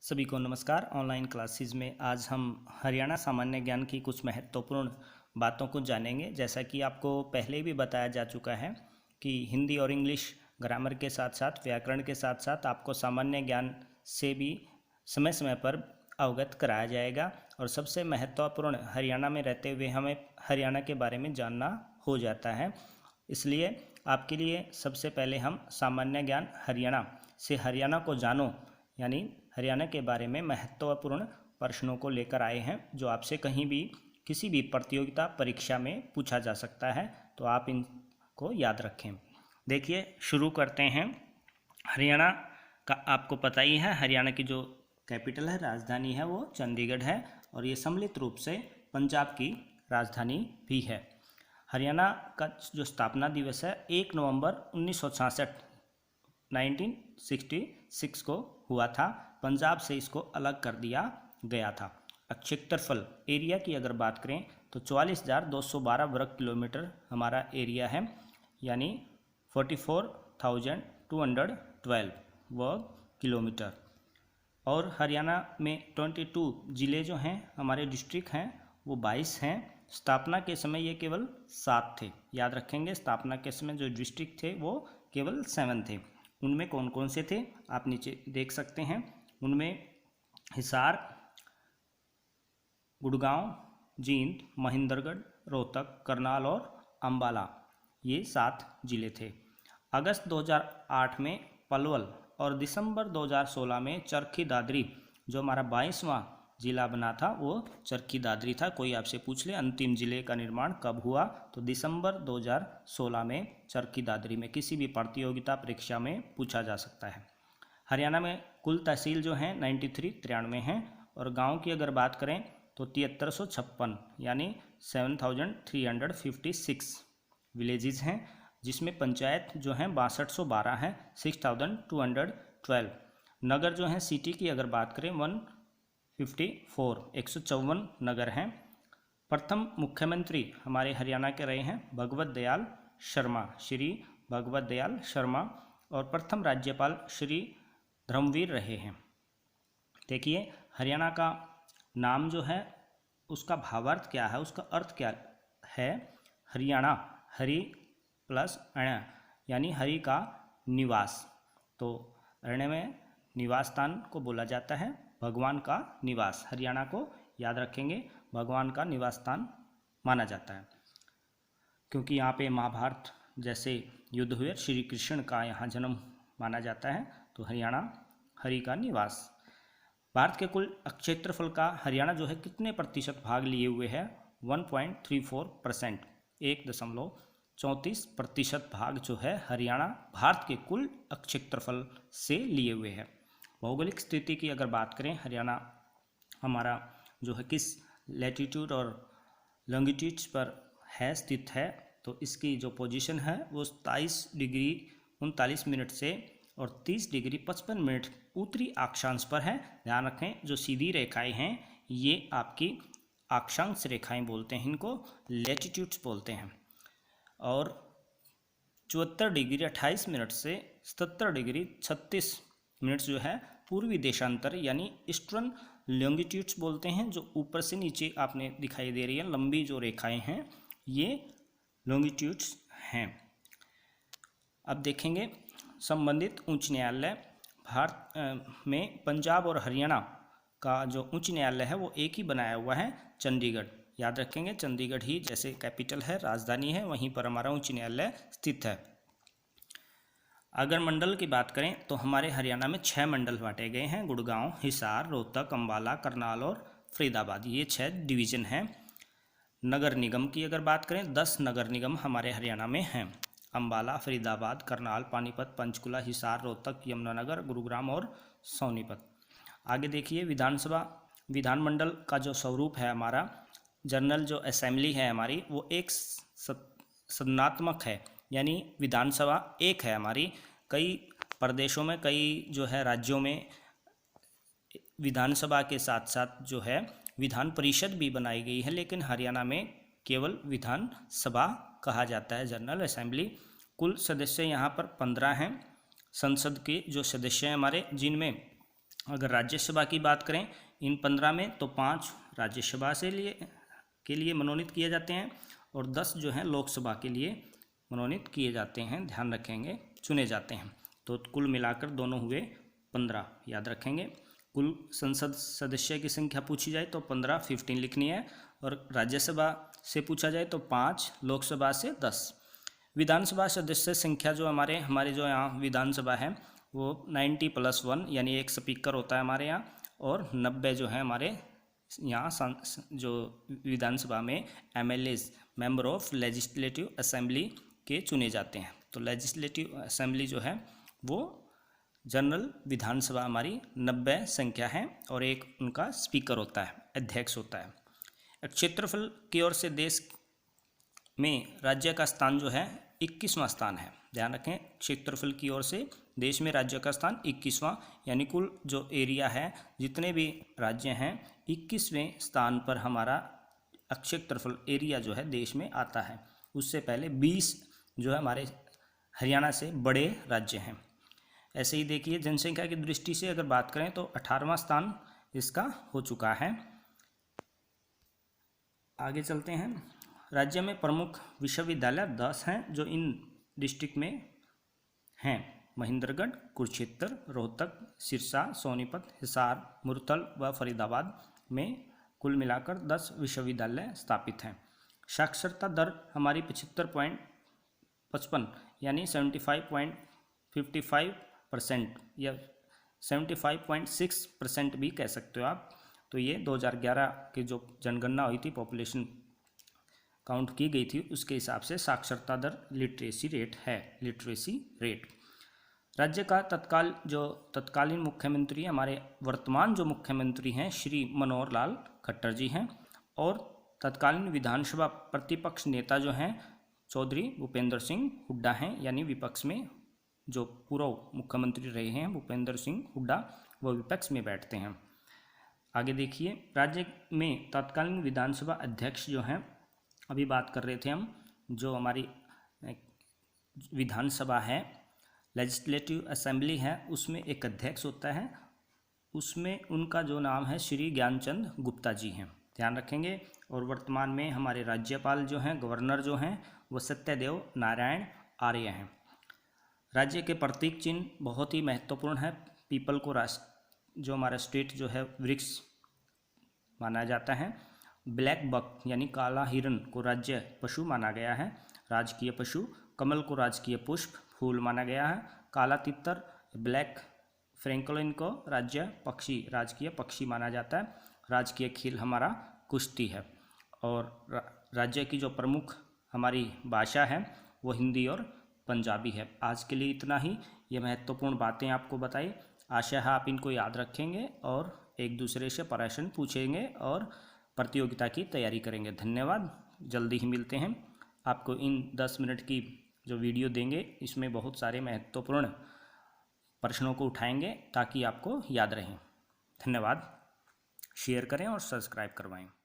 सभी को नमस्कार। ऑनलाइन क्लासेस में आज हम हरियाणा सामान्य ज्ञान की कुछ महत्वपूर्ण बातों को जानेंगे। जैसा कि आपको पहले भी बताया जा चुका है कि हिंदी और इंग्लिश ग्रामर के साथ साथ व्याकरण के साथ साथ आपको सामान्य ज्ञान से भी समय समय पर अवगत कराया जाएगा। और सबसे महत्वपूर्ण, हरियाणा में रहते हुए हमें हरियाणा के बारे में जानना हो जाता है। इसलिए आपके लिए सबसे पहले हम सामान्य ज्ञान हरियाणा से हरियाणा को जानो यानी हरियाणा के बारे में महत्वपूर्ण प्रश्नों को लेकर आए हैं, जो आपसे कहीं भी किसी भी प्रतियोगिता परीक्षा में पूछा जा सकता है, तो आप इनको याद रखें। देखिए, शुरू करते हैं। हरियाणा का आपको पता ही है, हरियाणा की जो कैपिटल है, राजधानी है, वो चंडीगढ़ है और ये सम्मिलित रूप से पंजाब की राजधानी भी है। हरियाणा का जो स्थापना दिवस है 1 नवंबर 1966 1966 को हुआ था। पंजाब से इसको अलग कर दिया गया था। क्षेत्रफल एरिया की अगर बात करें तो 44,212 वर्ग किलोमीटर हमारा एरिया है, यानी 44,212 वर्ग किलोमीटर। और हरियाणा में 22 ज़िले जो हैं, हमारे डिस्ट्रिक्ट हैं, वो 22 हैं। स्थापना के समय ये केवल 7 थे। याद रखेंगे, स्थापना के समय जो डिस्ट्रिक्ट थे वो केवल 7 थे। उनमें कौन कौन से थे आप नीचे देख सकते हैं। उनमें हिसार, गुड़गांव, जींद, महेंद्रगढ़, रोहतक, करनाल और अंबाला, ये 7 जिले थे। अगस्त 2008 में पलवल और दिसंबर 2016 में चरखी दादरी, जो हमारा 22वां जिला बना था, वो चरखी दादरी था। कोई आपसे पूछ ले अंतिम जिले का निर्माण कब हुआ, तो दिसंबर 2016 में चरखी दादरी में किसी भी प्रतियोगिता परीक्षा में पूछा जा सकता है। हरियाणा में कुल तहसील जो हैं 93 हैं और गांव की अगर बात करें तो 7356 यानी 7356 विलेजेस हैं, जिसमेमें पंचायत जो हैं 6212 हैं, 6212। नगर जो हैं सिटी की अगर बात करें 154 नगर हैं। प्रथम मुख्यमंत्री हमारे हरियाणा के रहे हैं भगवत दयाल शर्मा, श्री भगवत दयाल शर्मा, और प्रथम राज्यपाल श्री धर्मवीर रहे हैं। देखिए, हरियाणा का नाम जो है उसका भावार्थ क्या है, उसका अर्थ क्या है। हरियाणा, हरि प्लस अण्य यानी हरि का निवास, तो अरण्य में निवास स्थान को बोला जाता है भगवान का निवास। हरियाणा को याद रखेंगे, भगवान का निवास स्थान माना जाता है, क्योंकि यहाँ पे महाभारत जैसे युद्ध हुए, श्री कृष्ण का यहाँ जन्म माना जाता है, तो हरियाणा हरि का निवास। भारत के कुल क्षेत्रफल का हरियाणा जो है कितने प्रतिशत भाग लिए हुए है, 1.34%, 1.34% भाग जो है हरियाणा भारत के कुल क्षेत्रफल से लिए हुए है। भौगोलिक स्थिति की अगर बात करें, हरियाणा हमारा जो है किस लैटीट्यूड और लॉन्गिट्यूड पर है स्थित है, तो इसकी जो पोजीशन है वो 27 डिग्री 39 मिनट से और 30 डिग्री 55 मिनट उत्तरी अक्षांश पर है। ध्यान रखें, जो सीधी रेखाएं हैं ये आपकी अक्षांश रेखाएं बोलते हैं, इनको लैटीट्यूड्स बोलते हैं। और 74 डिग्री 28 मिनट से 77 डिग्री 36 मिनट्स जो है पूर्वी देशांतर यानी ईस्टर्न लॉन्गिट्यूड्स बोलते हैं। जो ऊपर से नीचे आपने दिखाई दे रही है लंबी जो रेखाएं हैं, ये लॉन्गिट्यूड्स हैं। अब देखेंगे, संबंधित उच्च न्यायालय भारत में पंजाब और हरियाणा का जो उच्च न्यायालय है वो एक ही बनाया हुआ है, चंडीगढ़। याद रखेंगे, चंडीगढ़ ही जैसे कैपिटल है, राजधानी है, वहीं पर हमारा उच्च न्यायालय स्थित है। अगर मंडल की बात करें तो हमारे हरियाणा में 6 मंडल बांटे गए हैं, गुड़गांव, हिसार, रोहतक, अंबाला, करनाल और फरीदाबाद, ये 6 डिवीज़न हैं। नगर निगम की अगर बात करें, 10 नगर निगम हमारे हरियाणा में हैं, अंबाला, फरीदाबाद, करनाल, पानीपत, पंचकुला, हिसार, रोहतक, यमुनानगर, गुरुग्राम और सोनीपत। आगे देखिए, विधानमंडल का जो स्वरूप है हमारा, जनरल जो असेंबली है हमारी, वो एक सदनात्मक है, यानी विधानसभा एक है हमारी। कई प्रदेशों में, कई जो है राज्यों में विधानसभा के साथ साथ जो है विधान परिषद भी बनाई गई है, लेकिन हरियाणा में केवल विधानसभा कहा जाता है, जनरल असेंबली। कुल सदस्य यहाँ पर 15 हैं संसद के जो सदस्य हैं हमारे, जिनमें अगर राज्यसभा की बात करें इन 15 में तो 5 राज्यसभा के लिए मनोनीत किए जाते हैं और 10 जो हैं लोकसभा के लिए मनोनीत किए जाते हैं, ध्यान रखेंगे, चुने जाते हैं। तो कुल मिलाकर दोनों हुए 15, याद रखेंगे। कुल संसद सदस्य की संख्या पूछी जाए तो 15 लिखनी है, और राज्यसभा से पूछा जाए तो 5, लोकसभा से 10। विधानसभा सदस्य संख्या जो हमारे जो यहाँ विधानसभा है वो 90+1 यानी एक स्पीकर होता है हमारे यहाँ, और 90 जो है हमारे यहाँ जो विधानसभा में MLAs member of legislative assembly के चुने जाते हैं। तो लेजिस्लेटिव असेंबली जो है वो जनरल विधानसभा हमारी 90 संख्या है, और एक उनका स्पीकर होता है, अध्यक्ष होता है। क्षेत्रफल की ओर से देश में राज्य का स्थान जो है 21वां स्थान है, ध्यान रखें। क्षेत्रफल की ओर से देश में राज्य का स्थान 21वां, यानी कुल जो एरिया है जितने भी राज्य हैं 21वें स्थान पर हमारा क्षेत्रफल एरिया जो है देश में आता है। उससे पहले 20 जो है हमारे हरियाणा से बड़े राज्य हैं। ऐसे ही देखिए जनसंख्या की दृष्टि से अगर बात करें तो 18वां स्थान इसका हो चुका है। आगे चलते हैं। राज्य में प्रमुख विश्वविद्यालय 10 हैं जो इन डिस्ट्रिक्ट में हैं। महेंद्रगढ़, कुरुक्षेत्र, रोहतक, सिरसा, सोनीपत, हिसार, मुरथल व फरीदाबाद में कुल मिलाकर 10 विश्वविद्यालय स्थापित हैं। साक्षरता दर हमारी 75.55 यानी 75.55% या 75.6% भी कह सकते हो आप। तो ये 2011 की जो जनगणना हुई थी, पॉपुलेशन काउंट की गई थी, उसके हिसाब से साक्षरता दर लिटरेसी रेट। राज्य का तत्कालीन मुख्यमंत्री हमारे वर्तमान जो मुख्यमंत्री हैं श्री मनोहर लाल खट्टर जी हैं, और तत्कालीन विधानसभा प्रतिपक्ष नेता जो हैं चौधरी भूपेंद्र सिंह हुड्डा हैं, यानी विपक्ष में जो पूर्व मुख्यमंत्री रहे हैं भूपेंद्र सिंह हुड्डा, वो विपक्ष में बैठते हैं। आगे देखिए, राज्य में तत्कालीन विधानसभा अध्यक्ष जो हैं, अभी बात कर रहे थे हम, जो हमारी विधानसभा है, लेजिस्लेटिव असेंबली है, उसमें एक अध्यक्ष होता है, उसमें उनका जो नाम है श्री ज्ञानचंद गुप्ता जी हैं, ध्यान रखेंगे। और वर्तमान में हमारे राज्यपाल जो हैं, गवर्नर जो हैं, वो सत्यदेव नारायण आर्य हैं। राज्य के प्रतीक चिन्ह बहुत ही महत्वपूर्ण है। पीपल को जो हमारा स्टेट जो है वृक्ष माना जाता है। ब्लैक बक यानी काला हिरन को राज्य पशु माना गया है, राजकीय पशु। कमल को राजकीय पुष्प फूल माना गया है। काला तितर ब्लैक फ्रैंकलिन को राजकीय पक्षी माना जाता है। राजकीय खेल हमारा कुश्ती है। और राज्य की जो प्रमुख हमारी भाषा है वो हिंदी और पंजाबी है। आज के लिए इतना ही। ये महत्वपूर्ण बातें आपको बताई। आशा है आप इनको याद रखेंगे और एक दूसरे से प्रश्न पूछेंगे और प्रतियोगिता की तैयारी करेंगे। धन्यवाद। जल्दी ही मिलते हैं। आपको इन 10 मिनट की जो वीडियो देंगे इसमें बहुत सारे महत्वपूर्ण प्रश्नों को उठाएंगे ताकि आपको याद रहें। धन्यवाद। शेयर करें और सब्सक्राइब करवाएं।